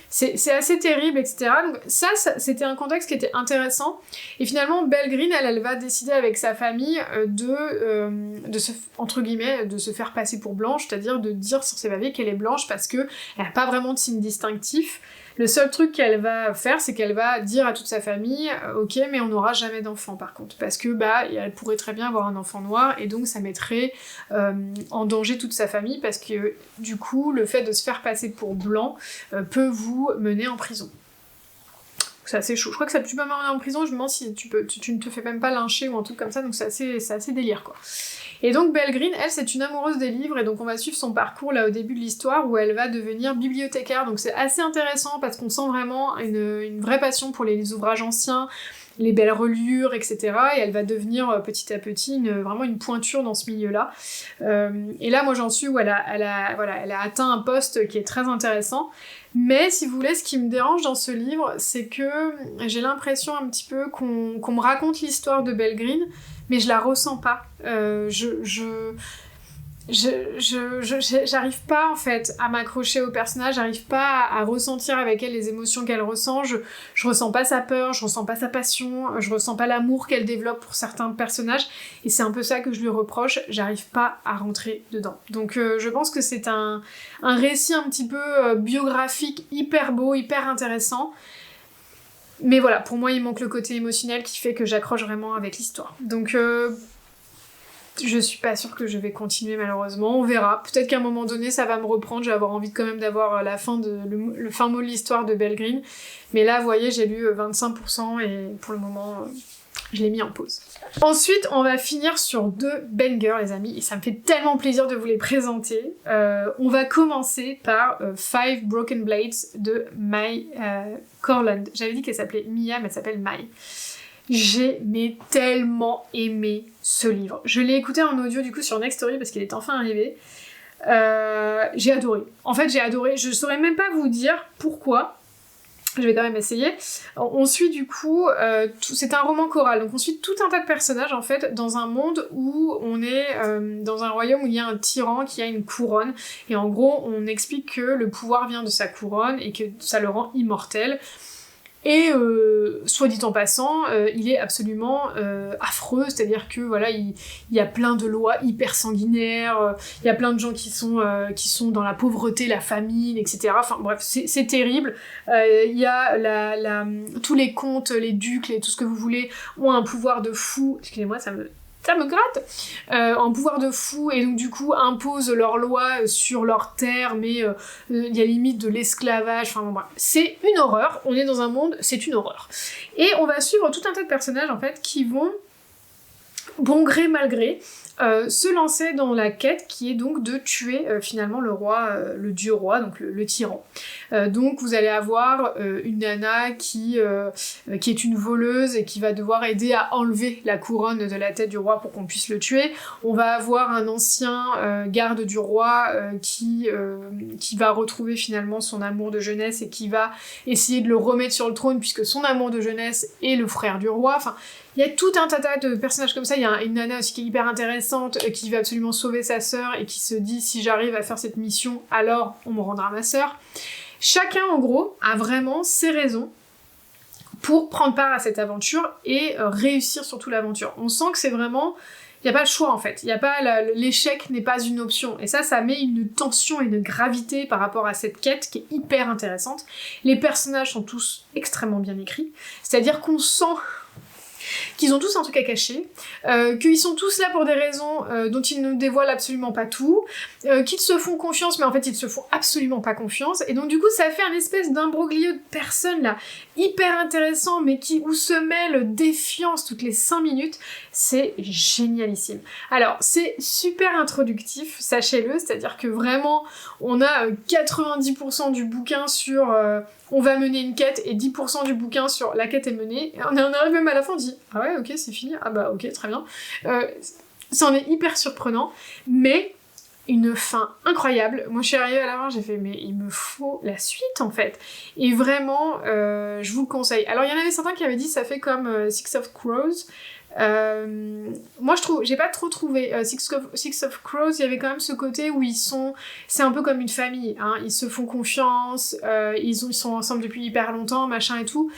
c'est assez terrible, etc. Donc ça, c'était un contexte qui était intéressant. Et finalement, Belle Green, elle va décider avec sa famille de se faire passer pour blanche, c'est-à-dire de dire sur ses papiers qu'elle est blanche parce qu'elle n'a pas vraiment de signe distinctif. Le seul truc qu'elle va faire, c'est qu'elle va dire à toute sa famille ok, mais on n'aura jamais d'enfant par contre, parce que elle pourrait très bien avoir un enfant noir, et donc ça mettrait en danger toute sa famille, parce que du coup, le fait de se faire passer pour blanc peut vous mener en prison. C'est assez chaud. Je crois que ça tu peux mener en prison, je me demande si tu ne te fais même pas lyncher ou un truc comme ça, donc c'est assez délire, quoi. Et donc Belle Green, elle, c'est une amoureuse des livres, et donc on va suivre son parcours là au début de l'histoire où elle va devenir bibliothécaire. Donc c'est assez intéressant parce qu'on sent vraiment une vraie passion pour les ouvrages anciens, les belles reliures, etc. Et elle va devenir petit à petit vraiment une pointure dans ce milieu-là. Et là, moi j'en suis où elle a atteint un poste qui est très intéressant. Mais si vous voulez, ce qui me dérange dans ce livre, c'est que j'ai l'impression un petit peu qu'on me raconte l'histoire de Belle Green, mais je la ressens pas. J'arrive pas en fait à m'accrocher au personnage, j'arrive pas à ressentir avec elle les émotions qu'elle ressent, je ressens pas sa peur, je ressens pas sa passion, je ressens pas l'amour qu'elle développe pour certains personnages, et c'est un peu ça que je lui reproche, j'arrive pas à rentrer dedans. Donc je pense que c'est un récit un petit peu biographique, hyper beau, hyper intéressant, mais voilà, pour moi il manque le côté émotionnel qui fait que j'accroche vraiment avec l'histoire. Donc je suis pas sûre que je vais continuer malheureusement, on verra. Peut-être qu'à un moment donné ça va me reprendre, je vais avoir envie quand même d'avoir le fin mot de l'histoire de Belle Green. Mais là, vous voyez, j'ai lu 25% et pour le moment, je l'ai mis en pause. Ensuite, on va finir sur 2 bangers, les amis, et ça me fait tellement plaisir de vous les présenter. On va commencer par Five Broken Blades de Mai Corland. J'avais dit qu'elle s'appelait Mia, mais elle s'appelle Mai. J'ai tellement aimé ce livre. Je l'ai écouté en audio du coup sur Nextory parce qu'il est enfin arrivé. J'ai adoré. En fait, j'ai adoré. Je saurais même pas vous dire pourquoi. Je vais quand même essayer. On suit du coup, c'est un roman choral, donc on suit tout un tas de personnages en fait dans un monde où on est dans un royaume où il y a un tyran qui a une couronne, et en gros on explique que le pouvoir vient de sa couronne et que ça le rend immortel. Et soit dit en passant, il est absolument affreux, c'est-à-dire que voilà, il y a plein de lois hyper sanguinaires, il y a plein de gens qui sont dans la pauvreté, la famine, etc. Enfin bref, c'est terrible. Il y a tous les comtes, les ducs, tout ce que vous voulez, ont un pouvoir de fou. Excusez-moi, ça me gratte, un pouvoir de fou, et donc du coup imposent leurs lois sur leurs terres, mais il y a limite de l'esclavage, enfin bon bref, c'est une horreur, on est dans un monde, c'est une horreur. Et on va suivre tout un tas de personnages en fait qui vont, bon gré mal gré, se lancer dans la quête qui est donc de tuer finalement le roi, le dieu roi, donc le tyran. Donc vous allez avoir une nana qui est une voleuse et qui va devoir aider à enlever la couronne de la tête du roi pour qu'on puisse le tuer. On va avoir un ancien garde du roi qui va retrouver finalement son amour de jeunesse et qui va essayer de le remettre sur le trône puisque son amour de jeunesse est le frère du roi. Enfin, il y a tout un tas de personnages comme ça. Il y a une nana aussi qui est hyper intéressante, qui va absolument sauver sa sœur et qui se dit si j'arrive à faire cette mission, alors on me rendra ma sœur. Chacun en gros a vraiment ses raisons pour prendre part à cette aventure et réussir surtout l'aventure. On sent que c'est vraiment... Il n'y a pas le choix en fait, l'échec n'est pas une option, et ça met une tension et une gravité par rapport à cette quête qui est hyper intéressante. Les personnages sont tous extrêmement bien écrits, c'est-à-dire qu'on sent qu'ils ont tous un truc à cacher, qu'ils sont tous là pour des raisons dont ils ne dévoilent absolument pas tout, qu'ils se font confiance, mais en fait ils ne se font absolument pas confiance, et donc du coup ça fait un espèce d'imbroglio de personnes là, hyper intéressant, mais où se mêle défiance toutes les 5 minutes, c'est génialissime. Alors c'est super introductif, sachez-le, c'est-à-dire que vraiment on a 90% du bouquin sur on va mener une quête et 10% du bouquin sur la quête est menée, et on arrive même à la fin, on dit ah ouais ok c'est fini, ah bah ok très bien, ça en est hyper surprenant, mais une fin incroyable. Moi je suis arrivée à la fin, j'ai fait mais il me faut la suite en fait, et vraiment je vous le conseille. Alors il y en avait certains qui avaient dit ça fait comme Six of Crows. Moi j'ai pas trop trouvé Six of Crows, il y avait quand même ce côté où c'est un peu comme une famille, hein, ils se font confiance, ils sont ensemble depuis hyper longtemps, machin et tout.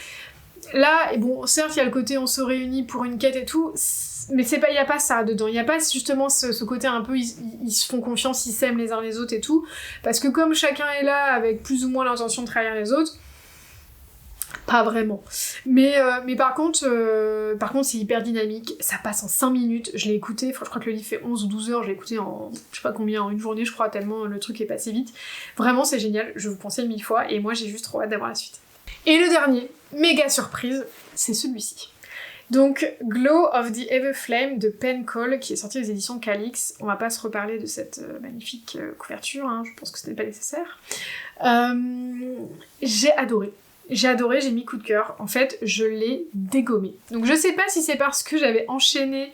Là, et bon, certes il y a le côté on se réunit pour une quête et tout, mais il y a pas ça dedans, il y a pas justement ce côté un peu ils se font confiance, ils s'aiment les uns les autres et tout, parce que comme chacun est là avec plus ou moins l'intention de trahir les autres, pas vraiment. Mais par contre c'est hyper dynamique, ça passe en 5 minutes, je l'ai écouté, je crois que le livre fait 11 ou 12 heures, je l'ai écouté en je sais pas combien, en une journée je crois, tellement le truc est passé vite. Vraiment c'est génial, je vous conseille 1000 fois, et moi j'ai juste trop hâte d'avoir la suite. Et le dernier, méga surprise, c'est celui-ci. Donc, Glow of the Everflame de Penn Cole, qui est sorti aux éditions Calix. On va pas se reparler de cette magnifique couverture, hein, je pense que ce n'est pas nécessaire. J'ai adoré, j'ai mis coup de cœur. En fait, je l'ai dégommé. Donc je sais pas si c'est parce que j'avais enchaîné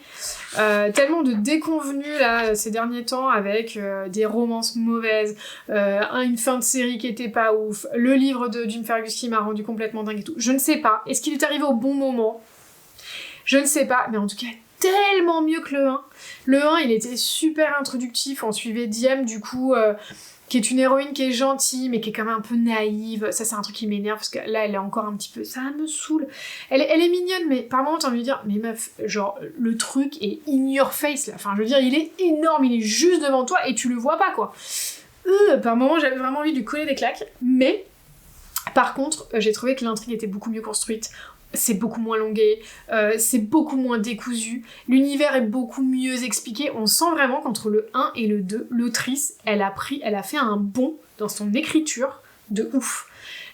tellement de déconvenues là ces derniers temps avec des romances mauvaises, une fin de série qui était pas ouf, le livre de Jim Fergus qui m'a rendu complètement dingue et tout. Je ne sais pas. Est-ce qu'il est arrivé au bon moment ? Je ne sais pas, mais en tout cas tellement mieux que le 1. Le 1, il était super introductif, on suivait Diem du coup, qui est une héroïne qui est gentille, mais qui est quand même un peu naïve. Ça c'est un truc qui m'énerve, parce que là elle est encore un petit peu... Ça me saoule. Elle est mignonne, mais par moments t'as envie de dire, mais meuf, genre, le truc est in your face là. Enfin je veux dire, il est énorme, il est juste devant toi et tu le vois pas quoi. Par moments j'avais vraiment envie de lui coller des claques, mais... Par contre, j'ai trouvé que l'intrigue était beaucoup mieux construite. C'est beaucoup moins longué, c'est beaucoup moins décousu, l'univers est beaucoup mieux expliqué, on sent vraiment qu'entre le 1 et le 2, l'autrice, elle a fait un bond dans son écriture de ouf.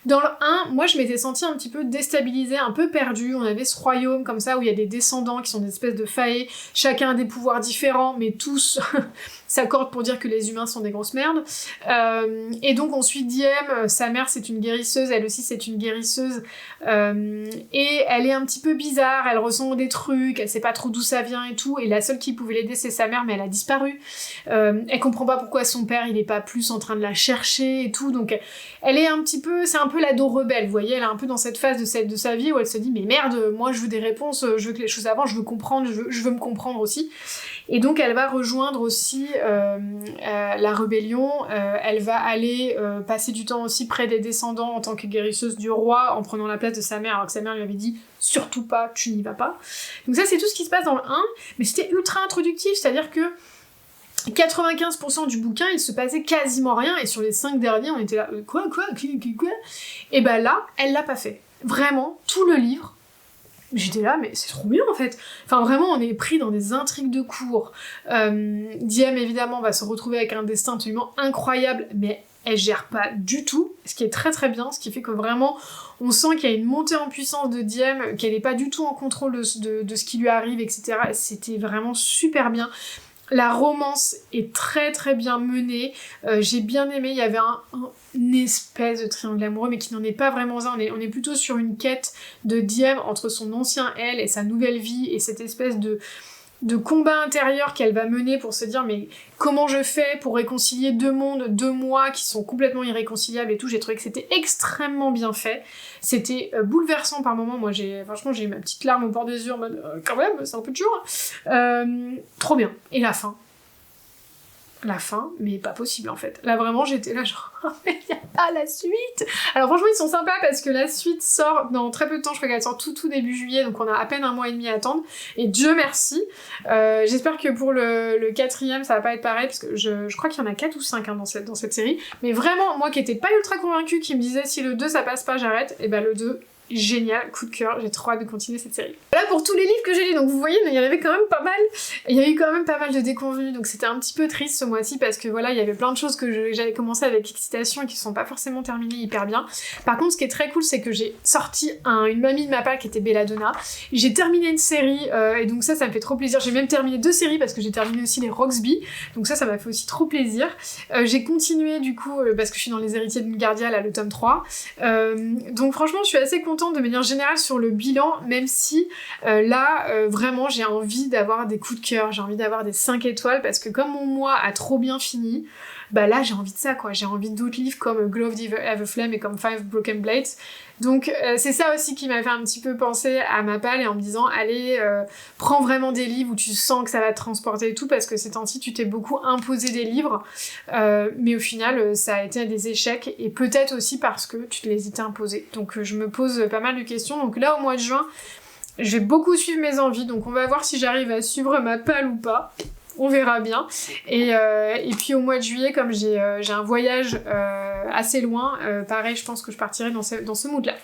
Dans le 1, moi je m'étais sentie un petit peu déstabilisée, un peu perdue, on avait ce royaume comme ça où il y a des descendants qui sont des espèces de faées, chacun a des pouvoirs différents, mais tous s'accordent pour dire que les humains sont des grosses merdes. Et donc on suit Diem, sa mère c'est une guérisseuse, elle aussi c'est une guérisseuse, et elle est un petit peu bizarre, elle ressent des trucs, elle sait pas trop d'où ça vient et tout, et la seule qui pouvait l'aider c'est sa mère, mais elle a disparu. Elle comprend pas pourquoi son père il est pas plus en train de la chercher et tout, donc elle est un petit peu, c'est un peu l'ado rebelle, vous voyez, elle est un peu dans cette phase de sa vie où elle se dit mais merde, moi je veux des réponses, je veux que les choses avancent, je veux comprendre, je veux me comprendre aussi. Et donc elle va rejoindre aussi la rébellion, elle va aller passer du temps aussi près des descendants en tant que guérisseuse du roi, en prenant la place de sa mère, alors que sa mère lui avait dit surtout pas, tu n'y vas pas. Donc ça c'est tout ce qui se passe dans le 1, mais c'était ultra introductif, c'est-à-dire que 95% du bouquin, il se passait quasiment rien, et sur les 5 derniers, on était là, quoi Et bah là, elle l'a pas fait. Vraiment, tout le livre, j'étais là, mais c'est trop bien en fait. Enfin vraiment, on est pris dans des intrigues de cour. Diem, évidemment, va se retrouver avec un destin absolument incroyable, mais elle gère pas du tout, ce qui est très très bien, ce qui fait que vraiment, on sent qu'il y a une montée en puissance de Diem, qu'elle est pas du tout en contrôle de ce qui lui arrive, etc. C'était vraiment super bien. La romance est très très bien menée, j'ai bien aimé, il y avait une espèce de triangle amoureux, mais qui n'en est pas vraiment un, on est plutôt sur une quête de Diem entre son ancien elle et sa nouvelle vie, et cette espèce de combat intérieur qu'elle va mener pour se dire mais comment je fais pour réconcilier deux mondes, deux moi qui sont complètement irréconciliables et tout. J'ai trouvé que c'était extrêmement bien fait, c'était bouleversant par moments. Moi franchement j'ai eu ma petite larme au bord des yeux en mode quand même c'est un peu dur, trop bien. Et la fin, mais pas possible en fait. Là vraiment j'étais là genre mais y a pas la suite. Alors franchement ils sont sympas parce que la suite sort dans très peu de temps, je crois qu'elle sort tout début juillet, donc on a à peine 1 mois et demi à attendre, et Dieu merci. J'espère que pour le 4e ça va pas être pareil, parce que je crois qu'il y en a 4 ou 5 hein, dans cette série, mais vraiment moi qui étais pas ultra convaincue, qui me disait si le 2 ça passe pas j'arrête, et bah le 2 génial, coup de cœur, j'ai trop hâte de continuer cette série. Voilà pour tous les livres que j'ai lus, donc vous voyez, il y en avait quand même pas mal. Il y a eu quand même pas mal de déconvenues, donc c'était un petit peu triste ce mois-ci parce que voilà, il y avait plein de choses que j'avais commencé avec excitation et qui sont pas forcément terminées hyper bien. Par contre, ce qui est très cool, c'est que j'ai sorti une mamie de ma part qui était Belladonna. J'ai terminé une série, et donc ça me fait trop plaisir. J'ai même terminé 2 séries parce que j'ai terminé aussi les Roxby, donc ça m'a fait aussi trop plaisir. J'ai continué du coup, parce que je suis dans Les Héritiers d'une Gardia, là, le tome 3. Donc franchement, je suis assez contente de manière générale sur le bilan, même si vraiment j'ai envie d'avoir des coups de cœur, j'ai envie d'avoir des 5 étoiles, parce que comme mon mois a trop bien fini, bah là j'ai envie de ça quoi, j'ai envie d'autres livres comme Glow of the Everflame et comme Five Broken Blades. Donc c'est ça aussi qui m'a fait un petit peu penser à ma palle et en me disant allez, prends vraiment des livres où tu sens que ça va te transporter et tout, parce que ces temps-ci tu t'es beaucoup imposé des livres, mais au final ça a été des échecs, et peut-être aussi parce que tu te les étais imposés. Donc je me pose pas mal de questions, donc là au mois de juin je vais beaucoup suivre mes envies, donc on va voir si j'arrive à suivre ma palle ou pas. On verra bien. Et puis au mois de juillet, comme j'ai un voyage assez loin, pareil, je pense que je partirai dans ce mood-là.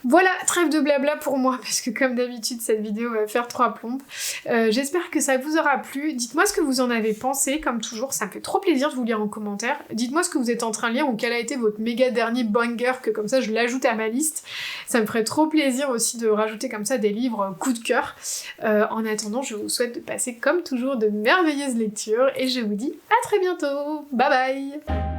Voilà, trêve de blabla pour moi, parce que comme d'habitude, cette vidéo va faire 3 plombes. J'espère que ça vous aura plu. Dites-moi ce que vous en avez pensé, comme toujours, ça me fait trop plaisir de vous lire en commentaire. Dites-moi ce que vous êtes en train de lire, ou quel a été votre méga dernier banger, que comme ça je l'ajoute à ma liste. Ça me ferait trop plaisir aussi de rajouter comme ça des livres coup de cœur. En attendant, je vous souhaite de passer comme toujours de merveilleuses lectures, et je vous dis à très bientôt. Bye bye.